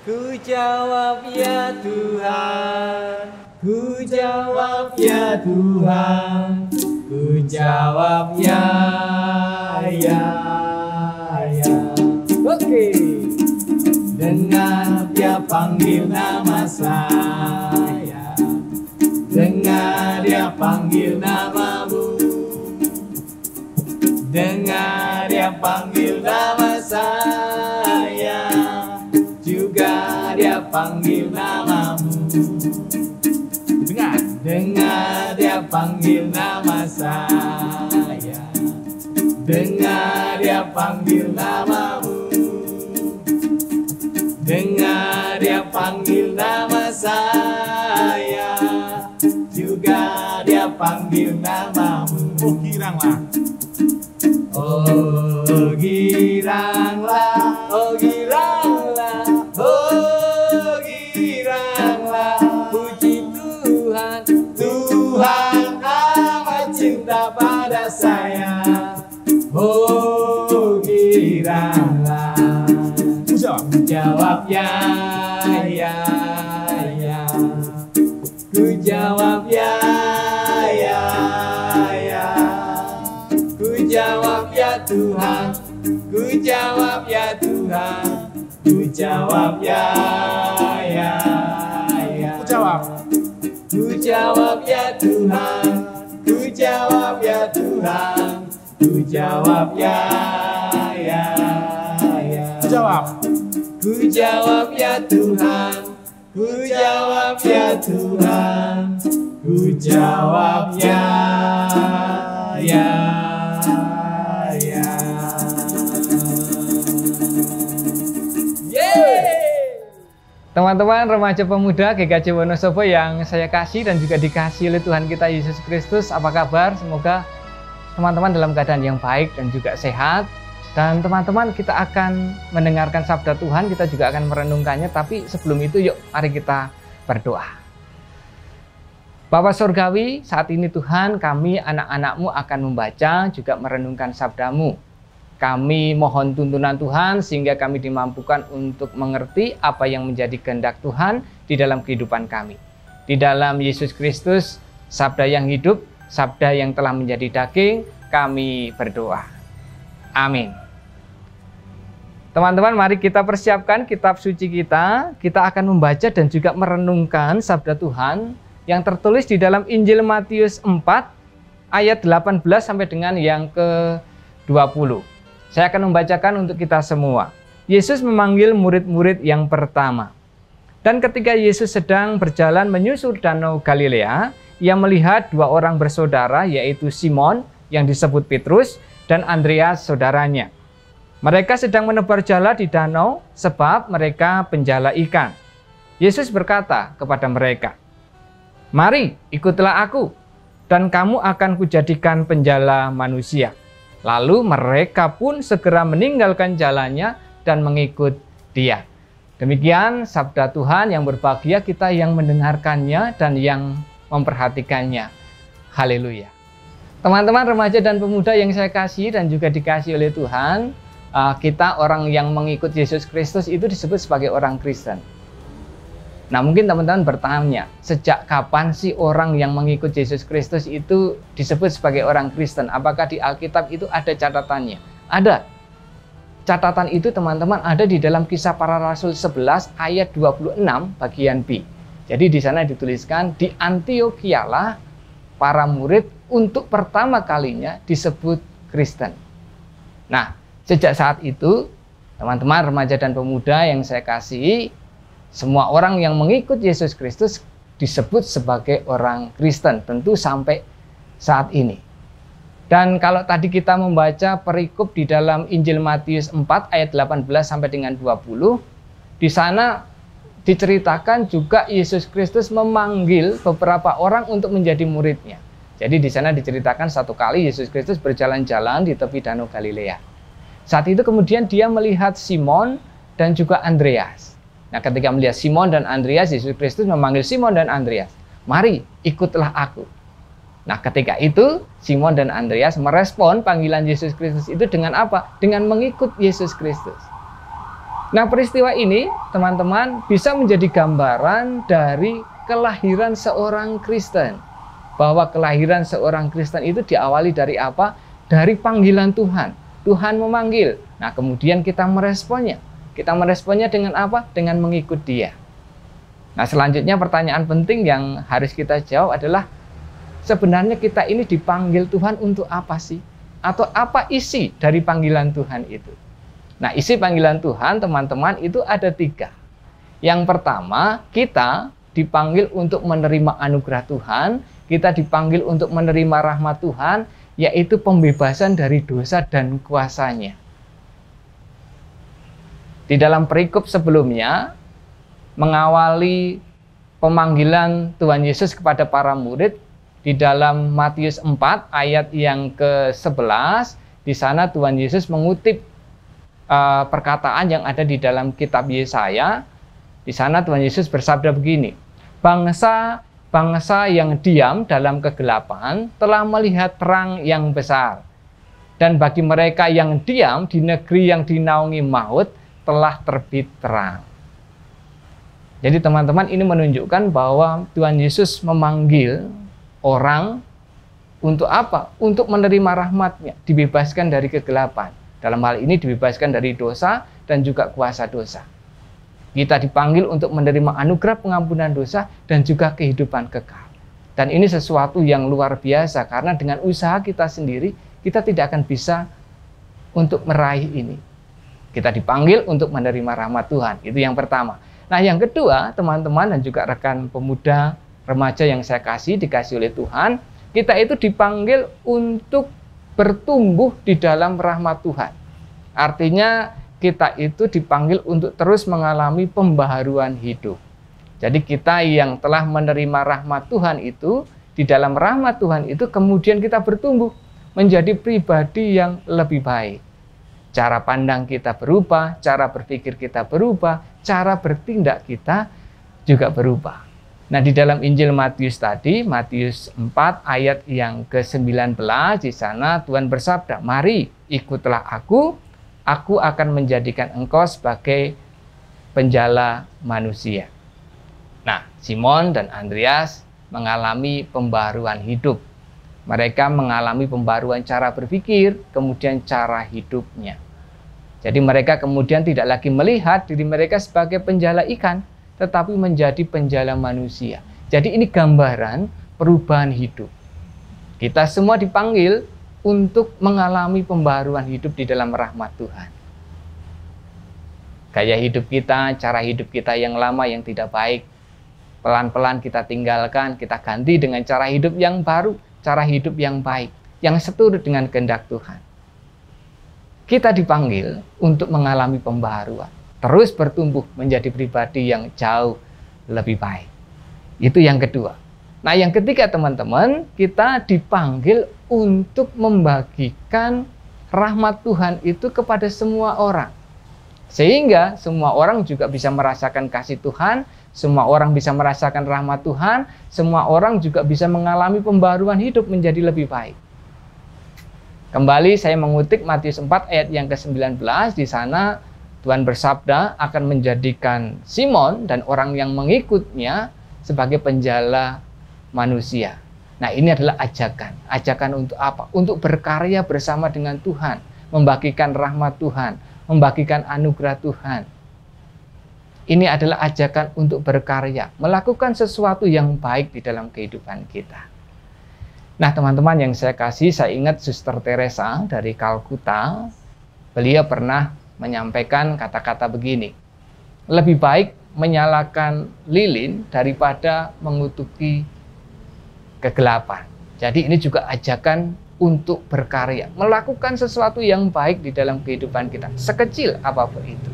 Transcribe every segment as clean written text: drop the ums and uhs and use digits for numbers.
Ku jawab ya Tuhan, ku jawab ya Tuhan, ku jawab ya. Oke. Dengar dia panggil nama saya, dengar dia panggil namamu, dengar dia panggil nama saya, juga dia panggil namamu. Dengar dia panggil nama saya, dengar dia panggil namamu, dengar dia panggil nama saya, juga dia panggil namamu. Oh giranglah, oh giranglah, oh giranglah, oh giranglah. Puji Tuhan, Tuhan amat cinta pada saya. Oh giranglah. Ku jawab ya. Ku jawab ya. Ku jawab ya Tuhan, ku jawab ya Tuhan, ku jawab ya. Ku jawab. Ku jawab ya Tuhan, ku jawab ya Tuhan, ku jawab ya. Ku jawab. Ku jawab ya Tuhan, ku jawab ya Tuhan, ku jawab ya. Teman-teman remaja pemuda GKJ Wonosobo yang saya kasih dan juga dikasih oleh Tuhan kita Yesus Kristus, apa kabar? Semoga teman-teman dalam keadaan yang baik dan juga sehat. Dan teman-teman, kita akan mendengarkan sabda Tuhan, kita juga akan merenungkannya. Tapi sebelum itu yuk mari kita berdoa. Bapa Surgawi, saat ini Tuhan, kami anak-anak-Mu akan membaca juga merenungkan sabda-Mu. Kami mohon tuntunan Tuhan sehingga kami dimampukan untuk mengerti apa yang menjadi kehendak Tuhan di dalam kehidupan kami. Di dalam Yesus Kristus, sabda yang hidup, sabda yang telah menjadi daging, kami berdoa. Amin. Teman-teman, mari kita persiapkan kitab suci kita. Kita akan membaca dan juga merenungkan sabda Tuhan yang tertulis di dalam Injil Matius 4 ayat 18 sampai dengan yang ke-20. Saya akan membacakan untuk kita semua. Yesus memanggil murid-murid yang pertama. Dan ketika Yesus sedang berjalan menyusur danau Galilea, ia melihat dua orang bersaudara, yaitu Simon yang disebut Petrus dan Andreas saudaranya. Mereka sedang menebar jala di danau sebab mereka penjala ikan. Yesus berkata kepada mereka, "Mari, ikutlah aku, dan kamu akan kujadikan penjala manusia." Lalu mereka pun segera meninggalkan jalannya dan mengikut Dia. Demikian sabda Tuhan yang berbahagia kita yang mendengarkannya dan yang memperhatikannya. Haleluya. Teman-teman remaja dan pemuda yang saya kasih dan juga dikasih oleh Tuhan, kita orang yang mengikut Yesus Kristus itu disebut sebagai orang Kristen. Nah, mungkin teman-teman bertanya, sejak kapan sih orang yang mengikut Yesus Kristus itu disebut sebagai orang Kristen? Apakah di Alkitab itu ada catatannya? Ada. Catatan itu teman-teman ada di dalam Kisah Para Rasul 11 ayat 26 bagian B. Jadi di sana dituliskan, di Antiochialah para murid untuk pertama kalinya disebut Kristen. Nah, sejak saat itu, teman-teman remaja dan pemuda yang saya kasih, semua orang yang mengikut Yesus Kristus disebut sebagai orang Kristen, tentu sampai saat ini. Dan kalau tadi kita membaca perikop di dalam Injil Matius 4 ayat 18 sampai dengan 20, di sana diceritakan juga Yesus Kristus memanggil beberapa orang untuk menjadi muridnya. Jadi di sana diceritakan satu kali Yesus Kristus berjalan-jalan di tepi danau Galilea. Saat itu kemudian dia melihat Simon dan juga Andreas. Nah, ketika melihat Simon dan Andreas, Yesus Kristus memanggil Simon dan Andreas, "Mari, ikutlah aku." Nah, ketika itu Simon dan Andreas merespon panggilan Yesus Kristus itu dengan apa? Dengan mengikut Yesus Kristus. Nah, peristiwa ini, teman-teman, bisa menjadi gambaran dari kelahiran seorang Kristen. Bahwa kelahiran seorang Kristen itu diawali dari apa? Dari panggilan Tuhan. Tuhan memanggil. Nah, kemudian kita meresponnya. Kita meresponnya dengan apa? Dengan mengikut Dia. Nah, selanjutnya pertanyaan penting yang harus kita jawab adalah, sebenarnya kita ini dipanggil Tuhan untuk apa sih? Atau apa isi dari panggilan Tuhan itu? Nah, isi panggilan Tuhan, teman-teman, itu ada 3. Yang pertama, kita dipanggil untuk menerima anugerah Tuhan, kita dipanggil untuk menerima rahmat Tuhan, yaitu pembebasan dari dosa dan kuasanya. Di dalam perikop sebelumnya, mengawali pemanggilan Tuhan Yesus kepada para murid, di dalam Matius 4 ayat yang ke-11, di sana Tuhan Yesus mengutip perkataan yang ada di dalam kitab Yesaya. Di sana Tuhan Yesus bersabda begini, bangsa yang diam dalam kegelapan telah melihat terang yang besar. Dan bagi mereka yang diam di negeri yang dinaungi maut telah terbit terang. Jadi teman-teman, ini menunjukkan bahwa Tuhan Yesus memanggil orang untuk apa? Untuk menerima rahmat-Nya, dibebaskan dari kegelapan. Dalam hal ini dibebaskan dari dosa dan juga kuasa dosa. Kita dipanggil untuk menerima anugerah pengampunan dosa dan juga kehidupan kekal. Dan ini sesuatu yang luar biasa, karena dengan usaha kita sendiri, kita tidak akan bisa untuk meraih ini. Kita dipanggil untuk menerima rahmat Tuhan. Itu yang pertama. Nah, yang kedua, teman-teman dan juga rekan pemuda, remaja yang saya dikasih oleh Tuhan, kita itu dipanggil untuk bertumbuh di dalam rahmat Tuhan. Artinya kita itu dipanggil untuk terus mengalami pembaharuan hidup. Jadi kita yang telah menerima rahmat Tuhan itu, di dalam rahmat Tuhan itu kemudian kita bertumbuh menjadi pribadi yang lebih baik. Cara pandang kita berubah, cara berpikir kita berubah, cara bertindak kita juga berubah. Nah, di dalam Injil Matius tadi, Matius 4 ayat yang ke-19, di sana Tuhan bersabda, "Mari, ikutlah aku akan menjadikan engkau sebagai penjala manusia." Nah, Simon dan Andreas mengalami pembaruan hidup. Mereka mengalami pembaruan cara berpikir, kemudian cara hidupnya. Jadi mereka kemudian tidak lagi melihat diri mereka sebagai penjala ikan, tetapi menjadi penjala manusia. Jadi ini gambaran perubahan hidup. Kita semua dipanggil untuk mengalami pembaruan hidup di dalam rahmat Tuhan. Gaya hidup kita, cara hidup kita yang lama yang tidak baik, pelan-pelan kita tinggalkan, kita ganti dengan cara hidup yang baru, cara hidup yang baik, yang seturut dengan kehendak Tuhan. Kita dipanggil untuk mengalami pembaharuan, terus bertumbuh menjadi pribadi yang jauh lebih baik. Itu yang kedua. Nah, yang ketiga, teman-teman, kita dipanggil untuk membagikan rahmat Tuhan itu kepada semua orang. Sehingga semua orang juga bisa merasakan kasih Tuhan, semua orang bisa merasakan rahmat Tuhan, semua orang juga bisa mengalami pembaruan hidup menjadi lebih baik. Kembali saya mengutip Matius 4 ayat yang ke-19, di sana Tuhan bersabda akan menjadikan Simon dan orang yang mengikutnya sebagai penjala manusia. Nah, ini adalah ajakan. Ajakan untuk apa? Untuk berkarya bersama dengan Tuhan, membagikan rahmat Tuhan, membagikan anugerah Tuhan. Ini adalah ajakan untuk berkarya, melakukan sesuatu yang baik di dalam kehidupan kita. Nah, teman-teman yang saya kasih, saya ingat Suster Teresa dari Kalkuta. Beliau pernah menyampaikan kata-kata begini, lebih baik menyalakan lilin daripada mengutuki kegelapan. Jadi ini juga ajakan untuk berkarya, melakukan sesuatu yang baik di dalam kehidupan kita, sekecil apapun itu.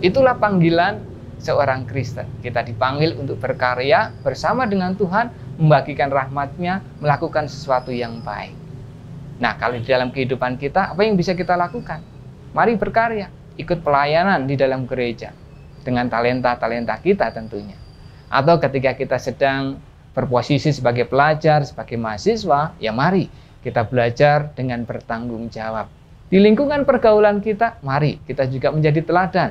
Itulah panggilan seorang Kristen. Kita dipanggil untuk berkarya bersama dengan Tuhan, membagikan rahmat-Nya, melakukan sesuatu yang baik. Nah, kalau di dalam kehidupan kita, apa yang bisa kita lakukan? Mari berkarya, ikut pelayanan di dalam gereja, dengan talenta-talenta kita tentunya. Atau ketika kita sedang berposisi sebagai pelajar, sebagai mahasiswa, ya mari kita belajar dengan bertanggung jawab. Di lingkungan pergaulan kita, mari kita juga menjadi teladan.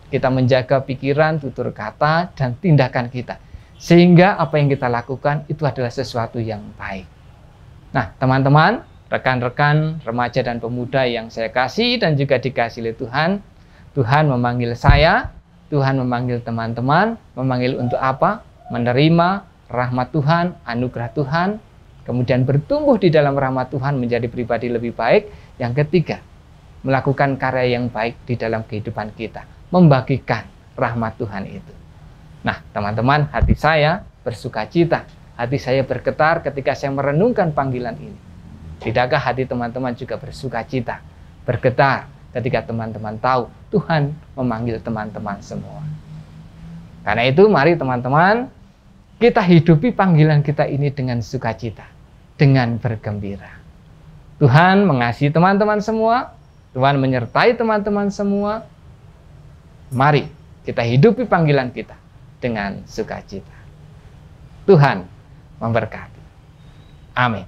Kita menjaga pikiran, tutur kata, dan tindakan kita. Sehingga apa yang kita lakukan itu adalah sesuatu yang baik. Nah, teman-teman, rekan-rekan, remaja dan pemuda yang saya kasih dan juga dikasih oleh Tuhan, Tuhan memanggil saya, Tuhan memanggil teman-teman, memanggil untuk apa? Menerima rahmat Tuhan, anugerah Tuhan, kemudian bertumbuh di dalam rahmat Tuhan menjadi pribadi lebih baik. Yang ketiga, melakukan karya yang baik di dalam kehidupan kita, membagikan rahmat Tuhan itu. Nah, teman-teman, hati saya bersuka cita, hati saya bergetar ketika saya merenungkan panggilan ini. Tidakkah hati teman-teman juga bersuka cita, bergetar ketika teman-teman tahu Tuhan memanggil teman-teman semua? Karena itu, mari teman-teman, kita hidupi panggilan kita ini dengan sukacita, dengan bergembira. Tuhan mengasihi teman-teman semua, Tuhan menyertai teman-teman semua. Mari kita hidupi panggilan kita dengan sukacita. Tuhan memberkati. Amin.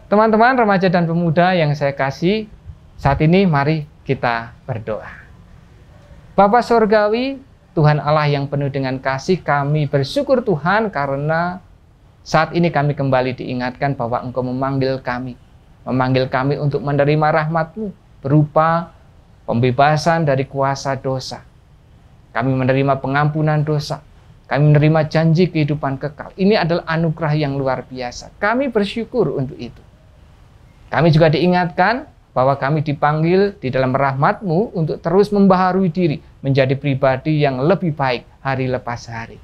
Teman-teman remaja dan pemuda yang saya kasih, saat ini mari kita berdoa. Bapa Surgawi, Tuhan Allah yang penuh dengan kasih, kami bersyukur Tuhan karena saat ini kami kembali diingatkan bahwa Engkau memanggil kami untuk menerima rahmat-Mu berupa pembebasan dari kuasa dosa. Kami menerima pengampunan dosa. Kami menerima janji kehidupan kekal. Ini adalah anugerah yang luar biasa. Kami bersyukur untuk itu. Kami juga diingatkan bahwa kami dipanggil di dalam rahmat-Mu untuk terus membaharui diri menjadi pribadi yang lebih baik hari lepas hari.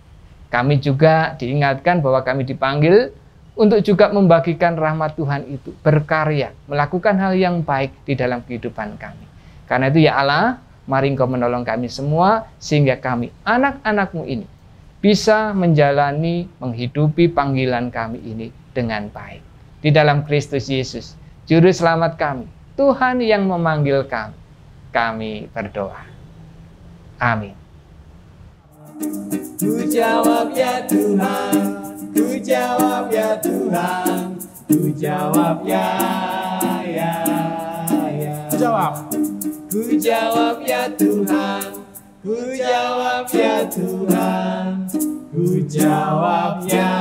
Kami juga diingatkan bahwa kami dipanggil untuk juga membagikan rahmat Tuhan itu, berkarya, melakukan hal yang baik di dalam kehidupan kami. Karena itu ya Allah, mari Engkau menolong kami semua, sehingga kami, anak-anak-Mu ini, bisa menjalani, menghidupi panggilan kami ini dengan baik. Di dalam Kristus Yesus, Juru Selamat kami, Tuhan yang memanggil kami berdoa. Amin. Ku jawab ya Tuhan, ku jawab ya Tuhan, ku jawab ya, ya, ya. Jawab. Ku jawab ya Tuhan, ku jawab ya Tuhan, ku jawab ya.